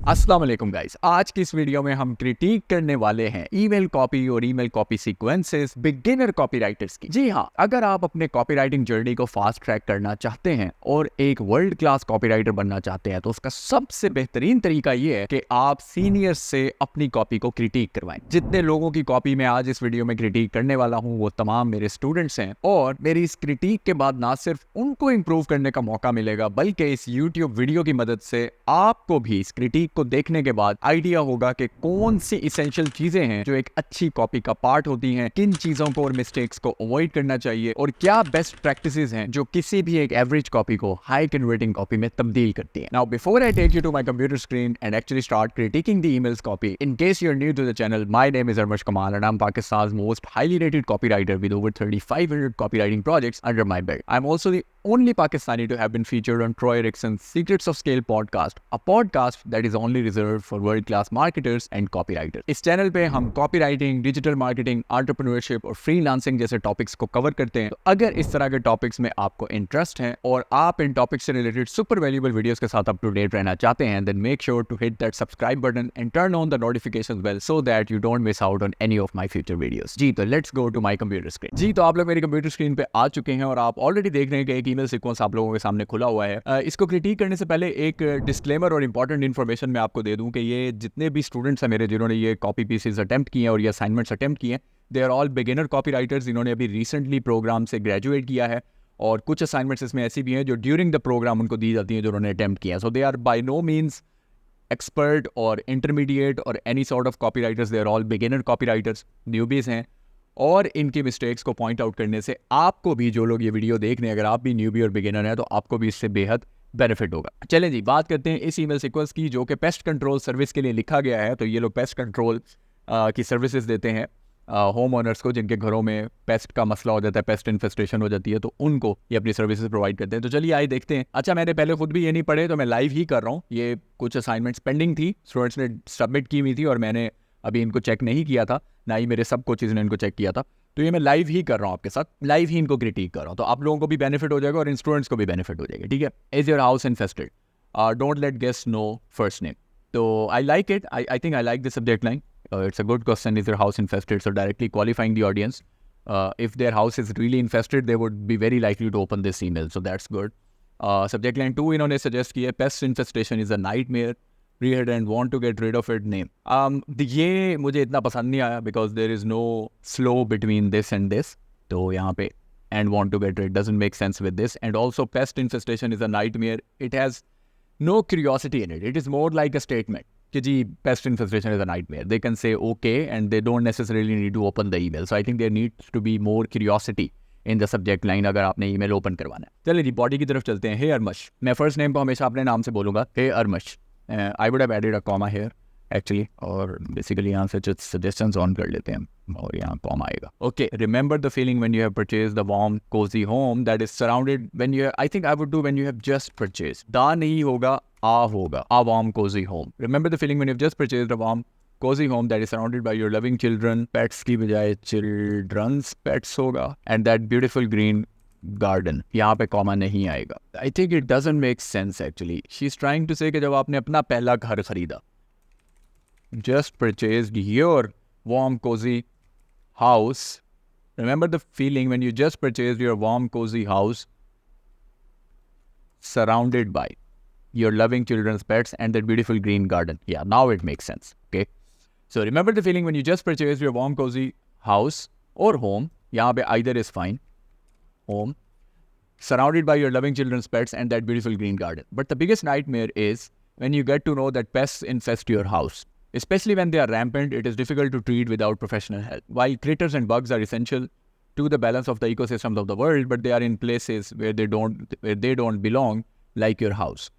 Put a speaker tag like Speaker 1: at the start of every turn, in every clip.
Speaker 1: अस्सलाम वालेकुम गाइस, आज की इस वीडियो में हम क्रिटिक करने वाले हैं ईमेल कॉपी और email copy sequences beginner copywriters की। जी हाँ, अगर आप अपने कॉपीराइटिंग जर्नी को फास्ट ट्रैक करना चाहते हैं और एक वर्ल्ड क्लास कॉपीराइटर बनना चाहते हैं तो उसका सबसे बेहतरीन तरीका ये है कि आप सीनियर्स से अपनी कॉपी को क्रिटिक करवाएं। जितने लोगों की कॉपी मैं आज इस वीडियो में क्रिटिक करने वाला हूँ वो तमाम मेरे स्टूडेंट्स हैं और मेरी इस क्रिटिक के बाद ना सिर्फ उनको इम्प्रूव करने का मौका मिलेगा बल्कि इस यूट्यूब वीडियो की मदद से आपको भी इस क्रिटिक को देखने के बाद आइडिया होगा कि कौन सी इसेंशियल चीजें हैं जो एक अच्छी कॉपी का पार्ट होती हैं, किन चीजों को और मिस्टेक्स को अवॉइड करना चाहिए और क्या बेस्ट प्रैक्टिसेस हैं जो किसी भी एक एवरेज कॉपी को हाई कन्वर्टिंग कॉपी में तब्दील करती हैं। Now before I take you to my computer screen and actually start critiquing the emails copy, in case you're new to the channel, my name is Armash Kamal and I'm Pakistan's most highly rated copywriter with over 3,500 copywriting projects under my belt. I'm also the only Pakistani to have been featured on Troy Erickson's Secrets of Scale podcast, a podcast that is only reserved for world-class marketers and copywriters. इस channel पे हम copywriting, digital marketing, entrepreneurship और freelancing जैसे topics को cover करते हैं। तो अगर इस तरह के टॉपिक्स में आपको इंटरेस्ट है और आप इन टॉपिक्स से रिलेटेड सुपर वैल्यूएबल वीडियोस के साथ अप टू डेट रहना चाहते हैं, then make sure to hit that subscribe button and turn on the notifications bell so that you don't miss out on any of my future videos. जी तो let's go to my computer screen. जी तो आप लोग मेरी computer screen पे आ चुके हैं और आप ऑलरेडी देख रहे हैं कि एक ईमेल सीक्वेंस आप लोगों के सामने खुला हुआ है। इसको क्रिटिक करने से पहले एक डिस्क्लेमर और इंपॉर्टेंट इन्फॉर्मेशन मैं आपको दे दूं कि ये जितने भी स्टूडेंट्स हैं मेरे जिन्होंने ये कॉपी पीसेस अटेम्प्ट किए हैं और ये असाइनमेंट्स अटेम्प्ट किए हैं, they are all beginner copywriters. इन्होंने अभी रिसेंटली प्रोग्राम से ग्रेजुएट किया है और कुछ असाइनमेंट्स इसमें ऐसी भी हैं जो ड्यूरिंग द प्रोग्राम उनको दी जाती हैं जो उन्होंने अटेम्प्ट किया है। So they are by no means expert और इंटरमीडिएट और any sort of copywriters, they are all beginner copywriters, newbies हैं। और इनकी मिस्टेक्स को पॉइंट आउट करने से आपको भी, जो लोग ये वीडियो देख रहे हैं, अगर आप भी न्यूबी और बिगिनर हैं तो आपको भी इससे बेहद बेनिफिट होगा। चलें जी, बात करते हैं इस ईमेल सीक्वेंस की जो कि पेस्ट कंट्रोल सर्विस के लिए लिखा गया है। तो ये लोग पेस्ट कंट्रोल की सर्विसेज देते हैं होम ओनर्स को जिनके घरों में पेस्ट का मसला हो जाता है, पेस्ट इन्फेस्टेशन हो जाती है, तो उनको ये अपनी सर्विसेज प्रोवाइड करते हैं। तो चलिए आइए देखते हैं। अच्छा, मैंने पहले खुद भी ये नहीं पढ़े तो मैं लाइव ही कर रहा हूँ। ये कुछ असाइनमेंट्स पेंडिंग थी, स्टूडेंट्स ने सबमिट की हुई थी और मैंने अभी इनको चेक नहीं किया था, ना ही मेरे सब कोचेज ने इनको चेक किया था। तो ये मैं लाइव ही कर रहा हूँ आपके साथ, लाइव ही इनको क्रिटिक कर रहा हूँ। तो आप लोगों को भी बेनिफिट हो जाएगा और इन स्टूडेंट्स को भी बेनिफिट हो जाएगा। ठीक है। Is your house infested? Don't let guest know first name. तो I like it, I think I like the subject line. It's a good question. Is their house infested? So directly qualifying the audience. If their house is really infested, they would be very likely to open this email. So that's good. Subject line 2 इन्होंने suggest किया, pest infestation is a nightmare. Read and want to get rid of it name. ये मुझे इतना पसंद नहीं आया because there is no flow between this and this. तो यहाँ पे and want to get rid doesn't make sense with this. And also pest infestation is a nightmare. It has no curiosity in it. It is more like a statement. कि जी pest infestation is a nightmare. They can say okay and they don't necessarily need to open the email. So I think there needs to be more curiosity in the subject line अगर आपने email open करवाना है. चलिए जी body की तरफ चलते हैं. हे अरमश. मैं फर्स्ट नेम को हमेशा अपने नाम से बोलूँगा, hey Armash. I would have added a comma here actually, और बेसिकली यहाँ से जो सजेशंस ऑन कर लेते हैं और यहाँ कॉमा आएगा. Okay, remember the feeling when you have purchased the warm cozy home that is surrounded when you, I think I would do when you have just purchased. दा नहीं होगा, आ होगा. A warm cozy home. Remember the feeling when you've just purchased a warm cozy home that is surrounded by your loving children. Pets की बजाय children's pets होगा. And that beautiful green garden. यहाँ पे comma नहीं आएगा. I think it doesn't make sense actually. She's trying to say कि जब आपने अपना पहला घर खरीदा, just purchased your warm cozy house. Remember the feeling when you just purchased your warm cozy house surrounded by your loving children's pets and that beautiful green garden. Yeah, now it makes sense. Okay. So remember the feeling when you just purchased your warm cozy house or home. यहाँ पे either is fine. Home. Surrounded by your loving children's pets and that beautiful green garden. But the biggest nightmare is when you get to know that pests infest your house. Especially when they are rampant, it is difficult to treat without professional help. While critters and bugs are essential to the balance of the ecosystems of the world, but they are in places where they don't belong, like your house.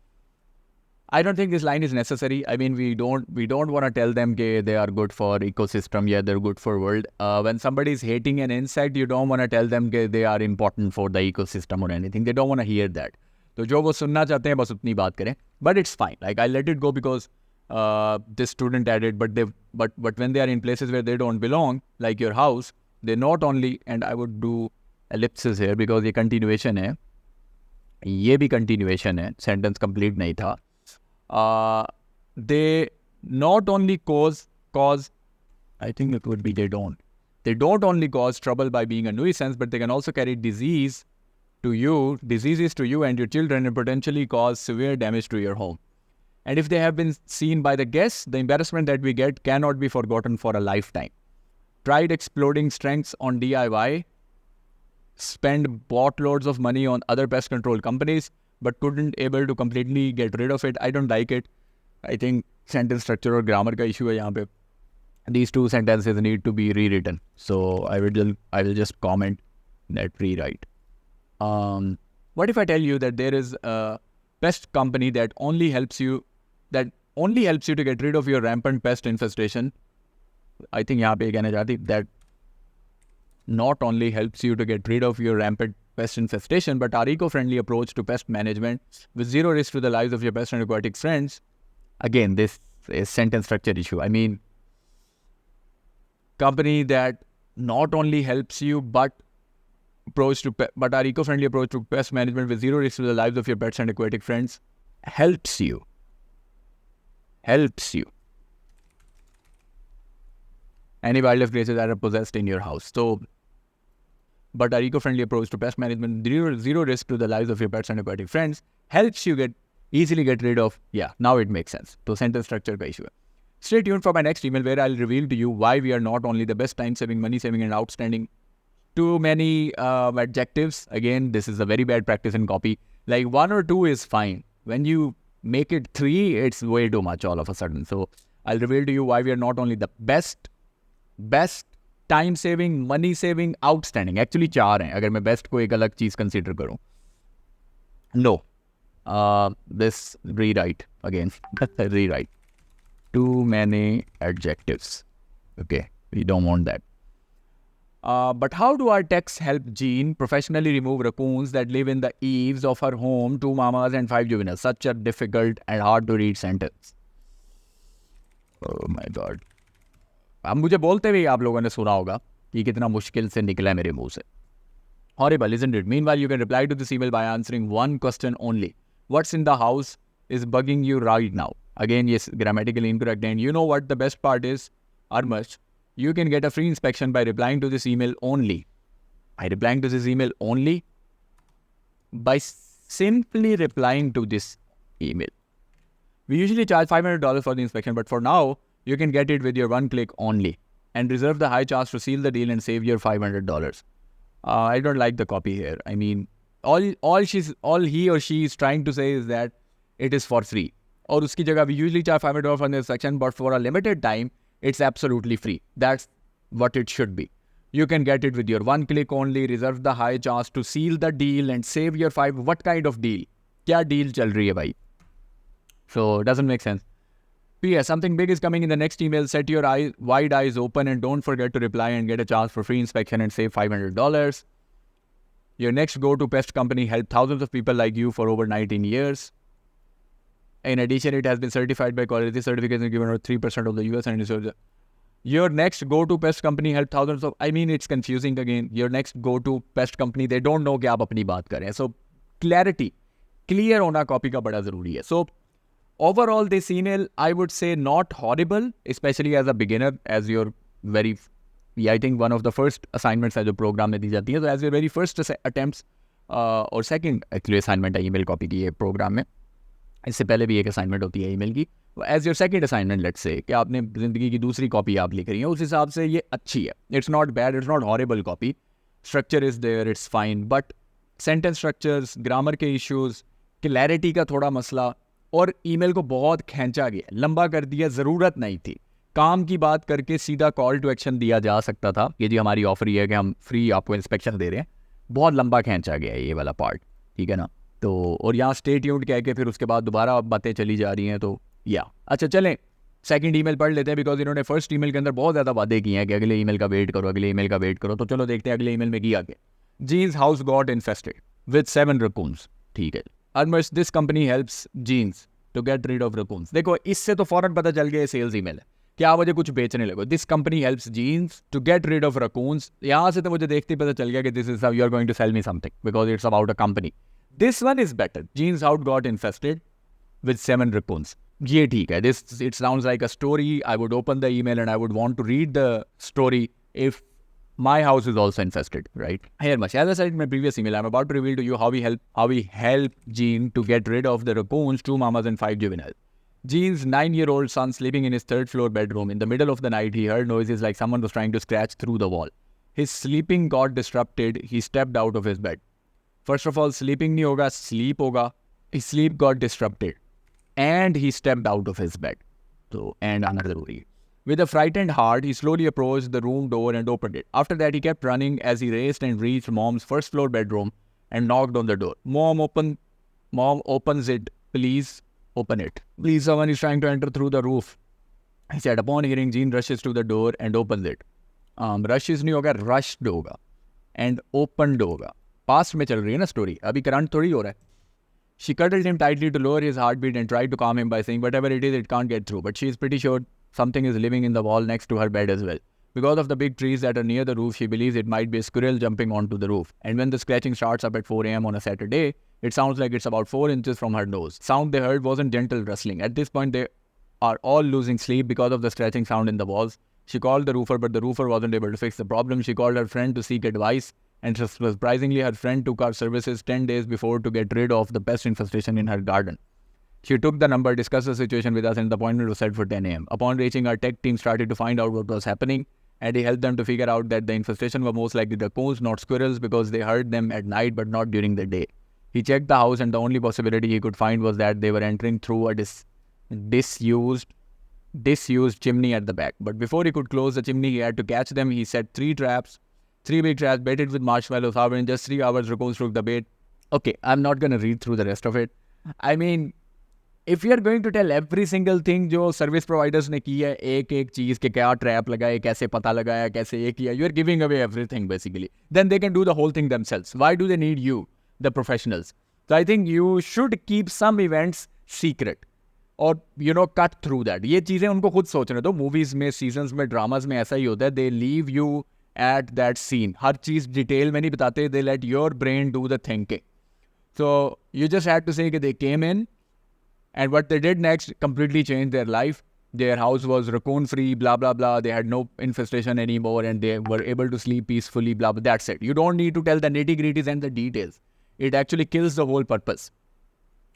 Speaker 1: I don't think this line is necessary. I mean, we don't want to tell them that they are good for ecosystem, yeah, they're good for world. When somebody is hating an insect, you don't want to tell them that they are important for the ecosystem or anything. They don't want to hear that. तो जो वो सुनना चाहते हैं बस उतनी बात करें. But it's fine. Like I let it go because this student added, but when they are in places where they don't belong, like your house, they not only, and I would do ellipsis here because ये continuation है. ये भी continuation है. Sentence complete नहीं था. they not only cause, I think it would be they don't only cause trouble by being a nuisance, but they can also carry diseases to you and your children, and potentially cause severe damage to your home. And if they have been seen by the guests, the embarrassment that we get cannot be forgotten for a lifetime. Tried exploding strengths on DIY, spend boatloads of money on other pest control companies, but couldn't able to completely get rid of it. I don't like it. I think sentence structure or grammar का issue है यहाँ पे. These two sentences need to be rewritten. So I will just comment that rewrite. What if I tell you that there is a pest company that only helps you to get rid of your rampant pest infestation? I think यहाँ पे कहना चाहती that not only helps you to get rid of your rampant pest infestation, but our eco-friendly approach to pest management with zero risk to the lives of your pest and aquatic friends. Again, this is sentence structure issue. I mean, company that not only helps you, but our eco-friendly approach to pest management with zero risk to the lives of your pets and aquatic friends helps you. Any wildlife creatures that are possessed in your house. So, but our eco-friendly approach to pest management, zero risk to the lives of your pets and aquatic friends, helps you easily get rid of. Yeah, now it makes sense. So sentence structure ka issue hai. Stay tuned for my next email where I'll reveal to you why we are not only the best time-saving, money-saving, and outstanding. Too many adjectives. Again, this is a very bad practice in copy. Like 1 or 2 is fine. When you make it 3, it's way too much all of a sudden. So I'll reveal to you why we are not only the best time saving, money saving, outstanding. Actually 4 हैं अगर मैं best को एक अलग चीज consider करूँ. No. This rewrite again. Rewrite. Too many adjectives. Okay, we don't want that. But how do our texts help Jean professionally remove raccoons that live in the eaves of her home, 2 mamas and 5 juveniles? Such a difficult and hard to read sentence. Oh my God. अब मुझे बोलते हुए आप लोगों ने सुना होगा कि कितना मुश्किल से निकला है मेरे मुंह से. Horrible, isn't it? Meanwhile, you can reply to this email by answering one question only. What's in the house is bugging you right now? Again, yes, grammatically incorrect. And you know what the best part is? Armash, you can get a free inspection by replying to this email only. By simply replying to this email. We usually charge $500 for the inspection, but for now, you can get it with your one click only and reserve the high chance to seal the deal and save your $500. I don't like the copy here. I mean, all he or she is trying to say is that it is for free. और उसकी जगह we usually charge $500 for the inspection, but for a limited time, it's absolutely free. That's what it should be. You can get it with your one click only, reserve the high chance to seal the deal and save your $5. What kind of deal? क्या deal चल रही है भाई? So, doesn't make sense. P.S. Something big is coming in the next email. Set your wide eyes open and don't forget to reply and get a chance for free inspection and save $500. Your next go-to pest company helped thousands of people like you for over 19 years. In addition, it has been certified by quality certificates given over 3% of the US and your next go-to pest company helped thousands of... I mean, it's confusing again. Your next go-to pest company, they don't know कि आप अपनी बात करें. So, clarity, clear होना copy का बड़ा ज़रूरी है. So, overall, this email, I would say not horrible, especially as a beginner, as your very... Yeah, I think one of the first assignments as a program में दी जाती है. So, as your very first attempts और second actually assignment है email copy की ये program में. इससे पहले भी एक असाइनमेंट होती है ईमेल की. As your second assignment let's say कि आपने ज़िंदगी की दूसरी कॉपी आप लिख रही हैं, उस हिसाब से ये अच्छी है. It's not bad, it's not horrible copy. Structure is there, it's fine, but sentence structures, grammar के इश्यूज़, क्लैरिटी का थोड़ा मसला, और ईमेल को बहुत खींचा गया, लंबा कर दिया, ज़रूरत नहीं थी. काम की बात करके सीधा कॉल टू एक्शन दिया जा सकता था. ये जी हमारी ऑफर ये है कि हम फ्री आपको इंस्पेक्शन दे रहे हैं. बहुत लंबा खींचा गया है ये वाला पार्ट, ठीक है ना. तो और यहाँ स्टे ट्यून्ड कह के फिर उसके बाद दोबारा बातें चली जा रही हैं. तो या अच्छा चलें सेकंड ईमेल पढ़ लेते हैं, बिकॉज इन्होंने फर्स्ट ईमेल के अंदर बहुत ज़्यादा वादे किए हैं कि अगले ईमेल का वेट करो, अगले ईमेल का वेट करो. तो चलो देखते हैं अगले ईमेल में किया क्या. Jean's house got infested with 7 raccoons. ठीक है, अनमर्स this company helps Jean's to get rid of raccoons. देखो इससे तो फ़ौरन पता चल गया सेल्स ईमेल है कि आप मुझे कुछ बेचने लगो. This company helps Jean's to get rid of raccoons. यहाँ से तो मुझे देखते ही पता चल गया कि this is you are going to sell me something because it's about a company. This one is better. Jean's house got infested with 7 raccoons. ये ठीक है. This it sounds like a story. I would open the email and I would want to read the story if my house is also infested, right? Here much. As I said in my previous email, I'm about to reveal to you how we help Jean to get rid of the raccoons, 2 mamas and 5 juveniles. Jean's 9-year-old son sleeping in his third floor bedroom. In the middle of the night, he heard noises like someone was trying to scratch through the wall. His sleeping got disrupted. He stepped out of his bed. First of all, sleeping नहीं होगा, sleep होगा. His sleep got disrupted. And he stepped out of his bed. So, and आना जरूरी है. With a frightened heart, he slowly approached the room door and opened it. After that, he kept running as he raced and reached Mom's first floor bedroom and knocked on the door. Mom opens it. Please open it. Please, someone is trying to enter through the roof. He said. Upon hearing, Jean rushes to the door and opens it. Rushes नहीं होगा, rushed होगा. And opened होगा. Past में चल रही है ना story. अभी current थोड़ी हो रहा है. She cuddled him tightly to lower his heartbeat and tried to calm him by saying, whatever it is, it can't get through. But she is pretty sure something is living in the wall next to her bed as well. Because of the big trees that are near the roof, she believes it might be a squirrel jumping onto the roof. And when the scratching starts up at 4 a.m. on a Saturday, it sounds like it's about 4 inches from her nose. Sound they heard wasn't gentle rustling. At this point, they are all losing sleep because of the scratching sound in the walls. She called the roofer, but the roofer wasn't able to fix the problem. She called her friend to seek advice. And surprisingly, her friend took our services 10 days before to get rid of the pest infestation in her garden. She took the number, discussed the situation with us, and the appointment was set for 10 a.m. Upon reaching, our tech team started to find out what was happening, and he helped them to figure out that the infestation were most likely raccoons, not squirrels, because they heard them at night but not during the day. He checked the house, and the only possibility he could find was that they were entering through a disused chimney at the back. But before he could close the chimney, he had to catch them. He set 3 big traps baited with marshmallows. However, in just 3 hours, raccoons took the bait. Okay, I'm not going to read through the rest of it. I mean, if you are going to tell every single thing जो service providers ने की है, एक चीज़ के क्या trap लगाए, कैसे पता लगाया, कैसे ये किया, you are giving away everything basically. Then they can do the whole thing themselves. Why do they need you, the professionals? So I think you should keep some events secret. और cut through that. ये चीज़ें उनको खुद सोचने दो. Movies में, seasons में, dramas में ऐसा ही होता है. They leave you at that scene. Her cheese detail में नहीं बताते. They let your brain do the thinking. So you just had to say that they came in, and what they did next completely changed their life. Their house was raccoon free, blah blah blah. They had no infestation anymore, and they were able to sleep peacefully, blah blah. That's it. You don't need to tell the nitty gritties and the details. It actually kills the whole purpose.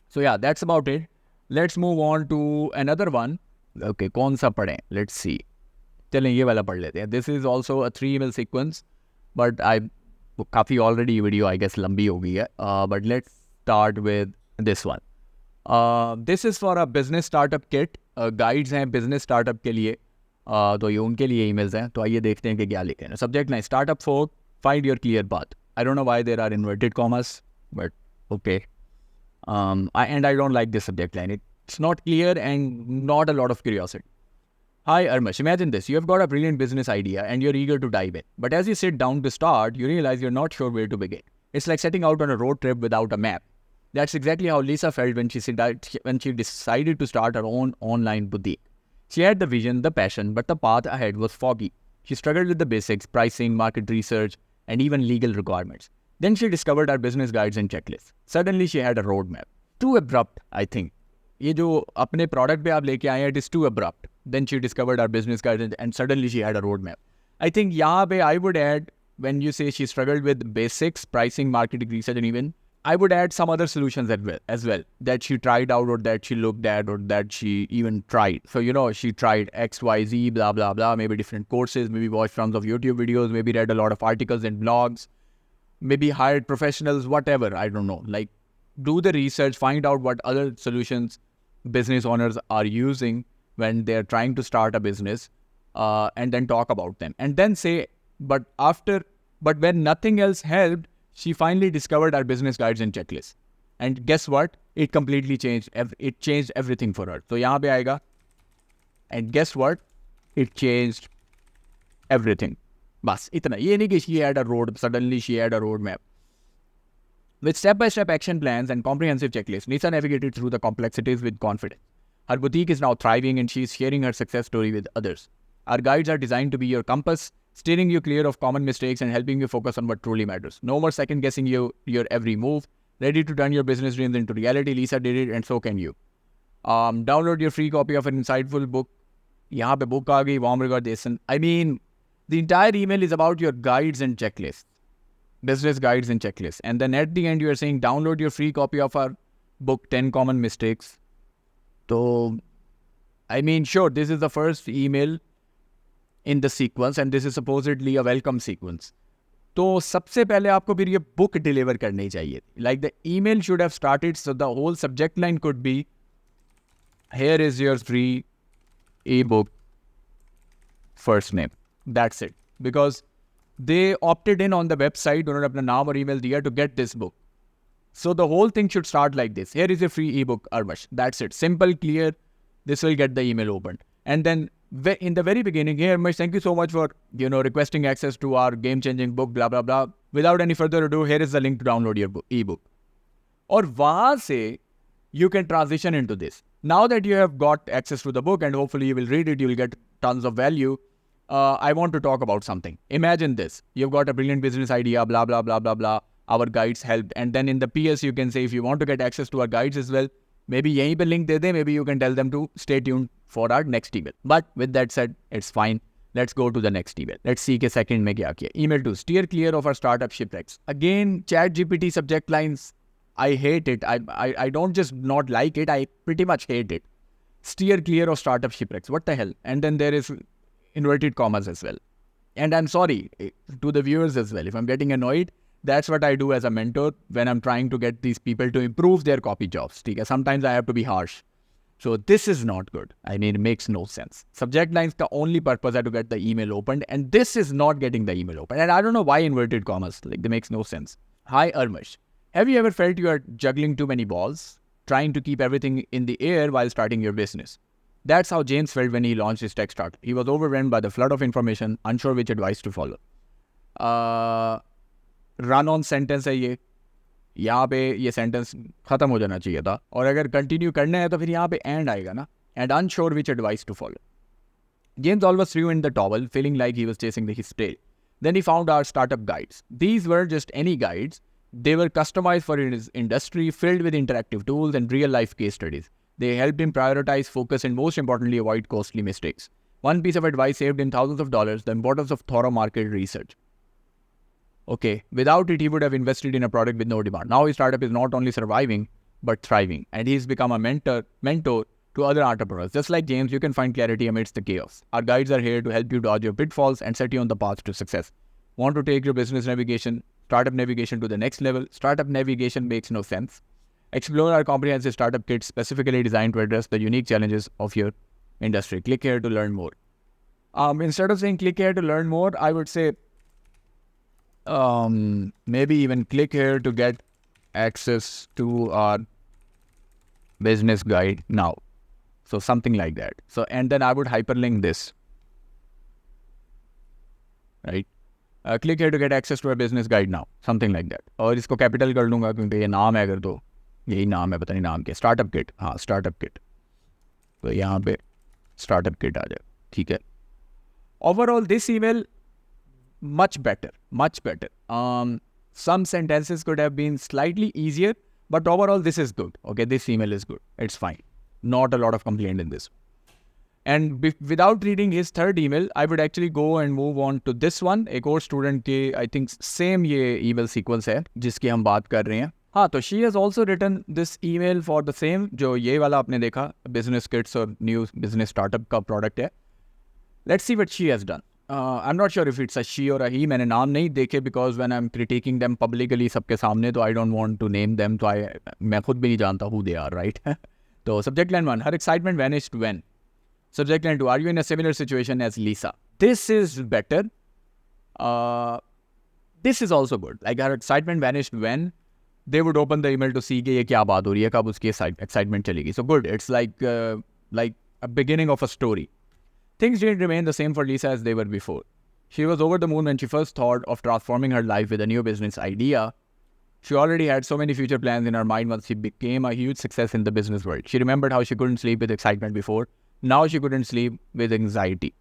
Speaker 1: So yeah, that's about it. Let's move on to another one. Okay, कौन सा पढ़ें? Let's see. चलें ये वाला पढ़ लेते हैं. This is also a 3 email sequence, but काफ़ी already video I guess लंबी हो गई है. But let's start with this one. This is for a business startup kit. Guides हैं business startup के लिए. तो ये उनके लिए emails हैं. तो आइए देखते हैं कि क्या लिखे हैं. Subject line: Startup 4, find your clear path. I don't know why there are inverted commas, but okay. And I don't like this subject line. It's not clear and not a lot of curiosity. Hi Armash, imagine this. You have got a brilliant business idea and you're eager to dive in. But as you sit down to start, you realize you're not sure where to begin. It's like setting out on a road trip without a map. That's exactly how Lisa felt when she decided to start her own online boutique. She had the vision, the passion, but the path ahead was foggy. She struggled with the basics, pricing, market research, and even legal requirements. Then she discovered our business guides and checklists. Suddenly she had a roadmap. Too abrupt, I think. ये जो अपने product पे आप लेके आए हैं, it is too abrupt. Then she discovered our business guides and suddenly she had a roadmap. I think यहाँ पे I would add, when you say she struggled with basics, pricing, marketing research, and even, I would add some other solutions as well that she tried out or that she looked at or that she even tried. So, she tried X, Y, Z, blah, blah, blah, maybe different courses, maybe watched tons of YouTube videos, maybe read a lot of articles and blogs, maybe hired professionals, whatever, I don't know. Like, do the research, find out what other solutions business owners are using when they're trying to start a business, and then talk about them. And then say, but when nothing else helped, she finally discovered our business guides and checklists. And guess what? It completely changed. It changed everything for her. So यहाँ पे आएगा. And guess what? It changed everything. बस इतना. ये नहीं कि suddenly she had a roadmap. With step-by-step action plans and comprehensive checklists, Lisa navigated through the complexities with confidence. Her boutique is now thriving and she is sharing her success story with others. Our guides are designed to be your compass, steering you clear of common mistakes and helping you focus on what truly matters. No more second-guessing your every move. Ready to turn your business dreams into reality? Lisa did it, and so can you. Download your free copy of an insightful book. यहाँ पे book आ गई, warm recommendation. I mean, the entire email is about your guides and checklists, business guides and checklists. And then at the end, you are saying, download your free copy of our book, 10 Common Mistakes. So, I mean, sure, this is the first email in the sequence and this is supposedly a welcome sequence. तो सबसे पहले आपको फिर ये book deliver करनी चाहिए. Like the email should have started, so the whole subject line could be, here is your free ebook, first name. That's it. Because they opted in on the website, उन्होंने अपना नाम और email दिया to get this book. So the whole thing should start like this. Here is a free ebook, Armash. That's it. Simple, clear. This will get the email opened. And then in the very beginning, hey Armash, thank you so much for, requesting access to our game-changing book, blah, blah, blah. Without any further ado, here is the link to download your ebook. और वहाँ से you can transition into this. Now that you have got access to the book and hopefully you will read it, you will get tons of value. I want to talk about something. Imagine this. You've got a brilliant business idea, blah, blah, blah, blah, blah. Our guides helped. And then in the PS, you can say, if you want to get access to our guides as well, maybe yahin pe link de de, maybe you can tell them to stay tuned for our next email. But with that said, it's fine. Let's go to the next email. Let's see ke second mein kya kiya. Email 2, steer clear of our startup shipwrecks. Again, ChatGPT subject lines. I hate it. I don't just not like it. I pretty much hate it. Steer clear of startup shipwrecks. What the hell? And then there is inverted commas as well. And I'm sorry to the viewers as well. If I'm getting annoyed, that's what I do as a mentor when I'm trying to get these people to improve their copy jobs. Sometimes I have to be harsh. So this is not good. I mean, it makes no sense. Subject lines, the only purpose is to get the email opened, and this is not getting the email opened. And I don't know why inverted commas. Like, they makes no sense. Hi, Armash. Have you ever felt you are juggling too many balls, trying to keep everything in the air while starting your business? That's how James felt when he launched his tech startup. He was overwhelmed by the flood of information, unsure which advice to follow. Run on sentence है ये. यहाँ पे ये sentence खत्म हो जाना चाहिए था. और अगर continue करना है तो फिर यहाँ पे end आएगा ना. And unsure which advice to follow. James always threw in the towel, feeling like he was chasing his tail. Then he found our startup guides. These weren't just any guides. They were customized for his industry, filled with interactive tools and real-life case studies. They helped him prioritize, focus, and most importantly, avoid costly mistakes. One piece of advice saved him thousands of dollars, the importance of thorough market research. Okay, without it, he would have invested in a product with no demand. Now his startup is not only surviving, but thriving. And he's become a mentor to other entrepreneurs. Just like James, you can find clarity amidst the chaos. Our guides are here to help you dodge your pitfalls and set you on the path to success. Want to take your business navigation, startup navigation to the next level? Startup navigation makes no sense. Explore our comprehensive startup kit specifically designed to address the unique challenges of your industry. Click here to learn more. Instead of saying click here to learn more, I would say maybe even click here to get access to our business guide now. So something like that. So, and then I would hyperlink this, right? Click here to get access to our business guide now. Something like that. और इसको capital कर लूँगा क्योंकि ये नाम है अगर तो यही नाम है, पता नहीं नाम क्या. Startup kit. हाँ, startup kit. तो यहाँ पे startup kit आ जाए. ठीक है. Overall, this email much better. Some sentences could have been slightly easier, but overall this is good. Okay, this email is good. It's fine. Not a lot of complaint in this. And without reading his third email, I would actually go and move on to this one. एक और student के I think same ये email sequence है जिसकी हम बात कर रहे हैं. हाँ, तो she has also written this email for the same जो ये वाला आपने देखा business kits और new business startup का product है. Let's see what she has done. I'm not sure if it's a she or a he. मैंने नाम नहीं देखे because when I'm critiquing them publicly सबके सामने तो I don't want to name them. तो मैं खुद भी नहीं जानता who they are, right? तो subject line 1, her excitement vanished when. Subject line 2, are you in a similar situation as Lisa? This is better. This is also good. Like her excitement vanished when they would open the email to see कि ये क्या बात हो रही है, कब उसकी excitement चलेगी. So good. It's like a beginning of a story. Things didn't remain the same for Lisa as they were before. She was over the moon when she first thought of transforming her life with a new business idea. She already had so many future plans in her mind once she became a huge success in the business world. She remembered how she couldn't sleep with excitement before. Now she couldn't sleep with anxiety.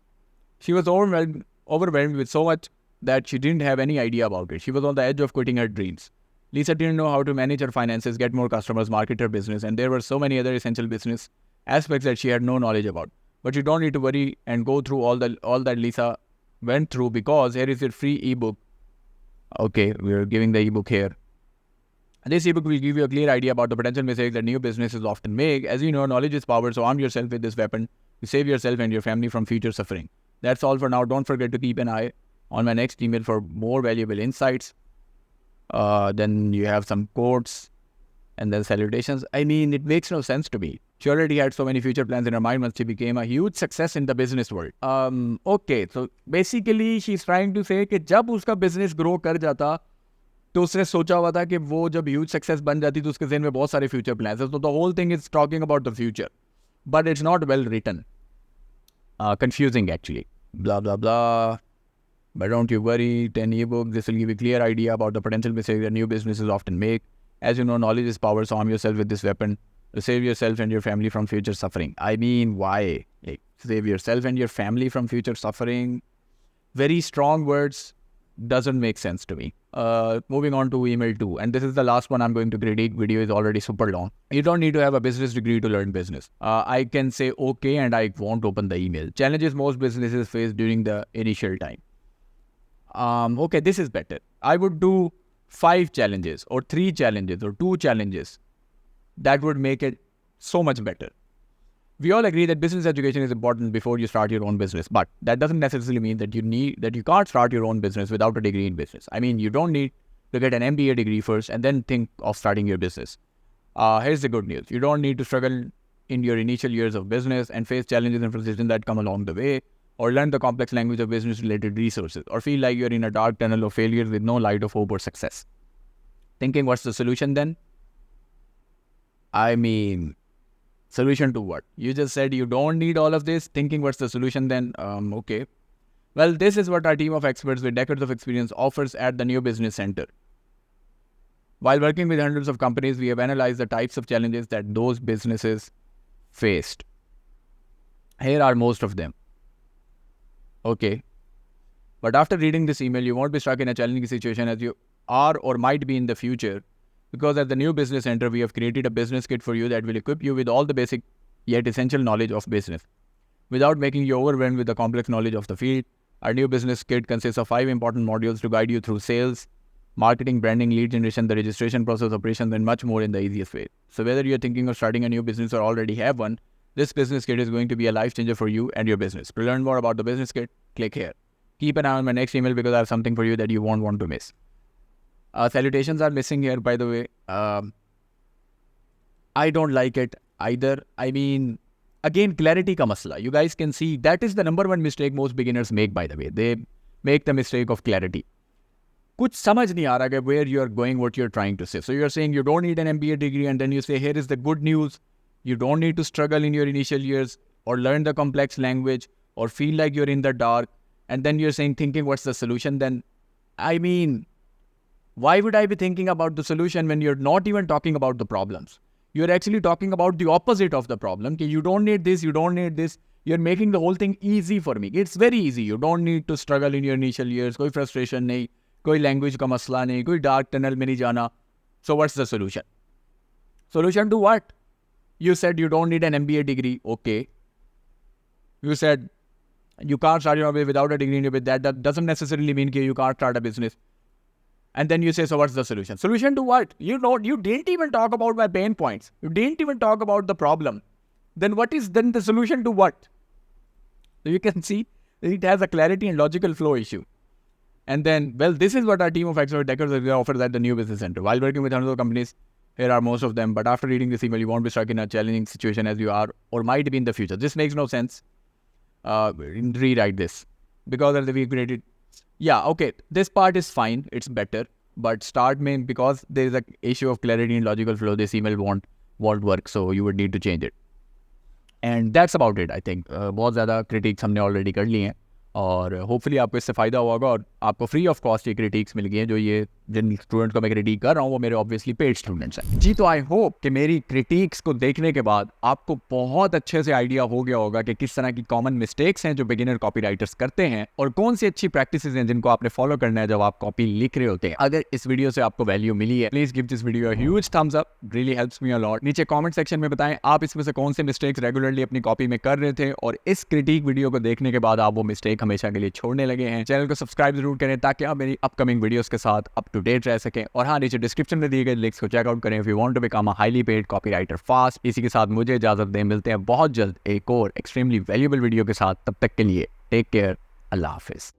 Speaker 1: She was overwhelmed with so much that she didn't have any idea about it. She was on the edge of quitting her dreams. Lisa didn't know how to manage her finances, get more customers, market her business, and there were so many other essential business aspects that she had no knowledge about. But you don't need to worry and go through all that Lisa went through, because here is your free ebook. Okay, we're giving the ebook here. This ebook will give you a clear idea about the potential mistakes that new businesses often make. As you know, knowledge is power, so arm yourself with this weapon to save yourself and your family from future suffering. That's all for now. Don't forget to keep an eye on my next email for more valuable insights. Then you have some quotes and then salutations. I mean, it makes no sense to me. She already had so many future plans in her mind once she became a huge success in the business world. Okay, so basically she's trying to say कि जब उसका business grow कर जाता तो उसने सोचा हुआ था कि वो जब huge success बन जाती तो उसके ज़हन में बहुत सारे future plans हैं. So the whole thing is talking about the future, but it's not well written. Confusing actually. Blah blah blah. But don't you worry, 10 ebooks. This will give you a clear idea about the potential mistakes that new businesses often make. As you know, knowledge is power, so arm yourself with this weapon to save yourself and your family from future suffering. I mean, why? Like, save yourself and your family from future suffering. Very strong words. Doesn't make sense to me. Moving on to email 2. And this is the last one I'm going to critique. Video is already super long. You don't need to have a business degree to learn business. I can say okay and I won't open the email. Challenges most businesses face during the initial time. Okay, this is better. I would do 5 challenges or 3 challenges or 2 challenges. That would make it so much better. We all agree that business education is important before you start your own business, but that doesn't necessarily mean that you can't start your own business without a degree in business. I mean, you don't need to get an MBA degree first and then think of starting your business. Here's the good news. You don't need to struggle in your initial years of business and face challenges and frustrations that come along the way, or learn the complex language of business-related resources, or feel like you're in a dark tunnel of failures with no light of hope or success. Thinking, what's the solution then? I mean, solution to what? You just said you don't need all of this. Thinking, what's the solution then? Okay. Well, this is what our team of experts with decades of experience offers at the New Business Center. While working with hundreds of companies, we have analyzed the types of challenges that those businesses faced. Here are most of them. Okay. But after reading this email, you won't be stuck in a challenging situation as you are or might be in the future, because at the New Business Center, we have created a business kit for you that will equip you with all the basic yet essential knowledge of business without making you overwhelmed with the complex knowledge of the field. Our new business kit consists of 5 important modules to guide you through sales, marketing, branding, lead generation, the registration process, operations, and much more in the easiest way. So whether you're thinking of starting a new business or already have one, this business kit is going to be a life changer for you and your business. To learn more about the business kit, click here. Keep an eye on my next email because I have something for you that you won't want to miss. Salutations are missing here, by the way. I don't like it either. I mean, again, clarity ka masla. You guys can see that is the number one mistake most beginners make, by the way. They make the mistake of clarity. Kuch samajh nahi aa raha where you are going, what you're trying to say. So you're saying you don't need an MBA degree, and then you say, here is the good news. You don't need to struggle in your initial years or learn the complex language or feel like you're in the dark. And then you're saying, thinking, what's the solution then? I mean, why would I be thinking about the solution when you're not even talking about the problems? You're actually talking about the opposite of the problem. Okay, you don't need this, you don't need this. You're making the whole thing easy for me. It's very easy. You don't need to struggle in your initial years. Koi frustration nahi, koi language ka masla nahi, koi dark tunnel mein nahi jana. So what's the solution? Solution to what? You said you don't need an MBA degree. Okay. You said you can't start your business without a degree in your business. That doesn't necessarily mean that you can't start a business. And then you say, so what's the solution? Solution to what? You didn't even talk about my pain points. You didn't even talk about the problem. Then what is then the solution to what? So you can see it has a clarity and logical flow issue. And then, well, this is what our team of experts offers at the New Business Center. While working with hundreds of companies, here are most of them. But after reading this email, you won't be stuck in a challenging situation as you are or might be in the future. This makes no sense. Rewrite this. Because of the we created. Yeah, okay. This part is fine. It's better. But start में, because there is an issue of clarity and logical flow, this email won't work. So you would need to change it. And that's about it, I think. बहुत ज़्यादा critiques हमने already कर ली हैं. और hopefully आपको इससे फ़ायदा होगा और आपको फ्री ऑफ कॉस्ट ये क्रिटिक्स मिल गई हैं, जो ये जिन स्टूडेंट को मैं क्रिटिक कर रहा हूँ वो मेरे ऑब्वियसली पेड स्टूडेंट्स हैं जी। तो आई होप कि मेरी क्रिटिक्स को देखने के बाद आपको बहुत अच्छे से आइडिया हो गया होगा कि किस तरह की कॉमन मिस्टेक्स हैं जो बिगिनर कॉपीराइटर्स करते हैं और कौन सी अच्छी प्रैक्टिसेस हैं जिनको आपने फॉलो करना है जब आप कॉपी लिख रहे होते हैं। अगर इस वीडियो से आपको वैल्यू मिली है, please give this video a huge thumbs up, really helps me a lot. नीचे कमेंट सेक्शन में बताएं आप इसमें से कौन से मिस्टेक्स रेगुलरली अपनी कॉपी में कर रहे थे और इस क्रिटिक वीडियो को देखने के बाद आप वो मिस्टेक हमेशा के लिए छोड़ने लगे हैं। चैनल को सब्सक्राइब जरूर करें ताकि आप मेरी अपकमिंग वीडियोस के साथ अप टू डेट रह सकें। और हाँ, नीचे डिस्क्रिप्शन में दिए गए लिंक्स को चेकआउट करें if you want to become a highly paid copywriter fast. इसी के साथ मुझे इजाजत दें, मिलते हैं बहुत जल्द एक और एक्सट्रीमली वैल्यूएबल वीडियो के साथ। तब तक के लिए टेक केयर, अल्लाह हाफिज।